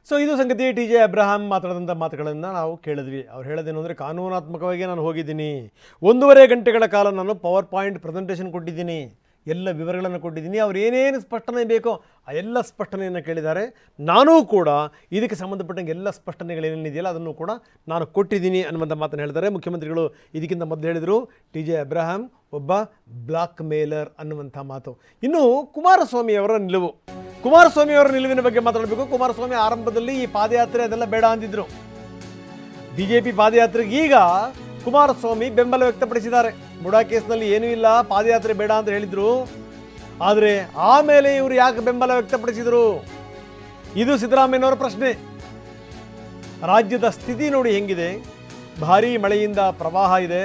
So ಇದು ಸಂಗತಿ. T J Abraham ಮಾತಾಡಿದಂಥ ಮಾತುಗಳನ್ನು ನಾವು ಕೇಳಿದ್ವಿ. ಅವ್ರು ಹೇಳೋದೇನು ಅಂದರೆ, ಕಾನೂನಾತ್ಮಕವಾಗಿ ನಾನು ಹೋಗಿದ್ದೀನಿ, 1.5 ಗಂಟೆಗಳ ಕಾಲ ನಾನು ಪವರ್ ಪಾಯಿಂಟ್ ಪ್ರೆಸೆಂಟೇಷನ್ ಕೊಟ್ಟಿದ್ದೀನಿ, ಎಲ್ಲ ವಿವರಗಳನ್ನು ಕೊಟ್ಟಿದ್ದೀನಿ, ಅವ್ರು ಏನೇನು ಸ್ಪಷ್ಟನೆ ಬೇಕೋ ಆ ಎಲ್ಲ ಸ್ಪಷ್ಟನೆಯನ್ನು ಕೇಳಿದ್ದಾರೆ. ನಾನೂ ಕೂಡ ಇದಕ್ಕೆ ಸಂಬಂಧಪಟ್ಟಂಗೆ ಎಲ್ಲ ಸ್ಪಷ್ಟನೆಗಳೇನೇನಿದೆಯಲ್ಲ ಅದನ್ನು ಕೂಡ ನಾನು ಕೊಟ್ಟಿದ್ದೀನಿ ಅನ್ನುವಂಥ ಮಾತನ್ನು ಹೇಳ್ತಾರೆ ಮುಖ್ಯಮಂತ್ರಿಗಳು. ಇದಕ್ಕಿಂತ ಮೊದಲು ಹೇಳಿದರು ಟಿ ಜೆ ಅಬ್ರಹಾಂ ಒಬ್ಬ ಬ್ಲಾಕ್ ಮೇಲರ್ ಅನ್ನುವಂಥ ಮಾತು. ಇನ್ನು ಕುಮಾರಸ್ವಾಮಿಯವರ ನಿಲುವು, ಕುಮಾರಸ್ವಾಮಿಯವರ ನಿಲುವಿನ ಬಗ್ಗೆ ಮಾತಾಡಬೇಕು. ಕುಮಾರಸ್ವಾಮಿ ಆರಂಭದಲ್ಲಿ ಈ ಪಾದಯಾತ್ರೆ ಅದೆಲ್ಲ ಬೇಡ ಅಂದಿದ್ರು. BJP ಪಾದಯಾತ್ರೆಗೆ ಈಗ ಕುಮಾರಸ್ವಾಮಿ ಬೆಂಬಲ ವ್ಯಕ್ತಪಡಿಸಿದ್ದಾರೆ. ಮುಡಾ ಕೇಸ್ನಲ್ಲಿ ಏನೂ ಇಲ್ಲ, ಪಾದಯಾತ್ರೆ ಬೇಡ ಅಂತ ಹೇಳಿದರು. ಆದರೆ ಆಮೇಲೆ ಇವರು ಯಾಕೆ ಬೆಂಬಲ ವ್ಯಕ್ತಪಡಿಸಿದರು? ಇದು ಸಿದ್ದರಾಮಯ್ಯನವರ ಪ್ರಶ್ನೆ. ರಾಜ್ಯದ ಸ್ಥಿತಿ ನೋಡಿ ಹೆಂಗಿದೆ, ಭಾರೀ ಮಳೆಯಿಂದ ಪ್ರವಾಹ ಇದೆ,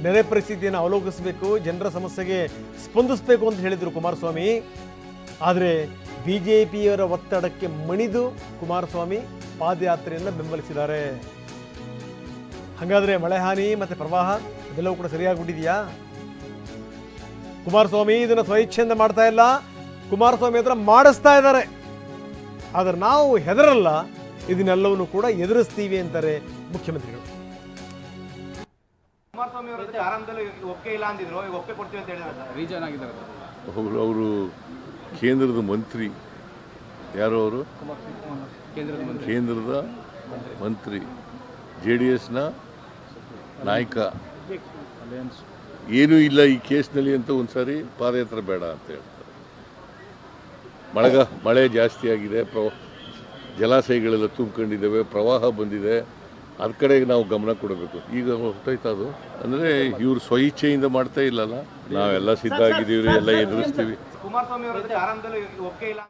ನೆರೆ ಪರಿಸ್ಥಿತಿಯನ್ನು ಅವಲೋಕಿಸಬೇಕು, ಜನರ ಸಮಸ್ಯೆಗೆ ಸ್ಪಂದಿಸಬೇಕು ಅಂತ ಹೇಳಿದರು ಕುಮಾರಸ್ವಾಮಿ. ಆದರೆ BJPಯವರ ಒತ್ತಡಕ್ಕೆ ಮಣಿದು ಕುಮಾರಸ್ವಾಮಿ ಪಾದಯಾತ್ರೆಯನ್ನು ಬೆಂಬಲಿಸಿದ್ದಾರೆ. ಹಾಗಾದರೆ ಮಳೆ ಹಾನಿ ಮತ್ತು ಪ್ರವಾಹ ಇದೆಲ್ಲವೂ ಕೂಡ ಸರಿಯಾಗಿಬಿಟ್ಟಿದೆಯಾ? ಕುಮಾರಸ್ವಾಮಿ ಇದನ್ನು ಸ್ವಇಚ್ಛೆಯಿಂದ ಮಾಡ್ತಾ ಇಲ್ಲ, ಕುಮಾರಸ್ವಾಮಿ ಹತ್ರ ಮಾಡಿಸ್ತಾ ಇದ್ದಾರೆ. ಆದರೆ ನಾವು ಹೆದರಲ್ಲ, ಇದನ್ನೆಲ್ಲವನ್ನು ಕೂಡ ಎದುರಿಸ್ತೀವಿ ಅಂತಾರೆ ಮುಖ್ಯಮಂತ್ರಿಗಳು. ಕುಮಾರಸ್ವಾಮಿ ಅವರು ಆರಂಭದಲ್ಲಿ ಒಪ್ಪಿಗೆ ಇಲ್ಲ ಅಂದಿದ್ರು, ಈಗ ಒಪ್ಪಿಗೆ ಕೊಡ್ತೀವಿ ಅಂತ ಹೇಳಿದ್ದಾರೆ. ರೀಜನ್ ಆಗಿದ್ದಾರೆ ಅವರು ಕೇಂದ್ರದ ಮಂತ್ರಿ. ಯಾರು ಅವರು? ಕೇಂದ್ರದ ಮಂತ್ರಿ, JDSನ ನಾಯಕ. ಏನೂ ಇಲ್ಲ ಈ ಕೇಸ್ನಲ್ಲಿ ಅಂತ ಒಂದ್ಸಾರಿ ಪಾದಯಾತ್ರೆ ಬೇಡ ಅಂತ ಹೇಳ್ತಾರೆ. ಮಳೆ ಜಾಸ್ತಿ ಆಗಿದೆ, ಜಲಾಶಯಗಳೆಲ್ಲ ತುಂಬಿಕೊಂಡಿದ್ದಾವೆ, ಪ್ರವಾಹ ಬಂದಿದೆ, ಅದ್ರ ಕಡೆಗೆ ನಾವು ಗಮನ ಕೊಡಬೇಕು. ಈಗ ಹೊರಟೋಯ್ತು ಅದು. ಅಂದರೆ ಇವರು ಸ್ವಇಚ್ಛೆಯಿಂದ ಮಾಡ್ತಾ ಇಲ್ಲಲ್ಲ, ನಾವೆಲ್ಲ ಸಿದ್ಧ ಆಗಿದ್ದೀವಿ, ಎಲ್ಲ ಎದುರಿಸ್ತೀವಿ. ಕುಮಾರಸ್ವಾಮಿ ಅವರು ಆರಂಭದಲ್ಲಿ ಒಪ್ಪಿಗೆ ಇಲ್ಲ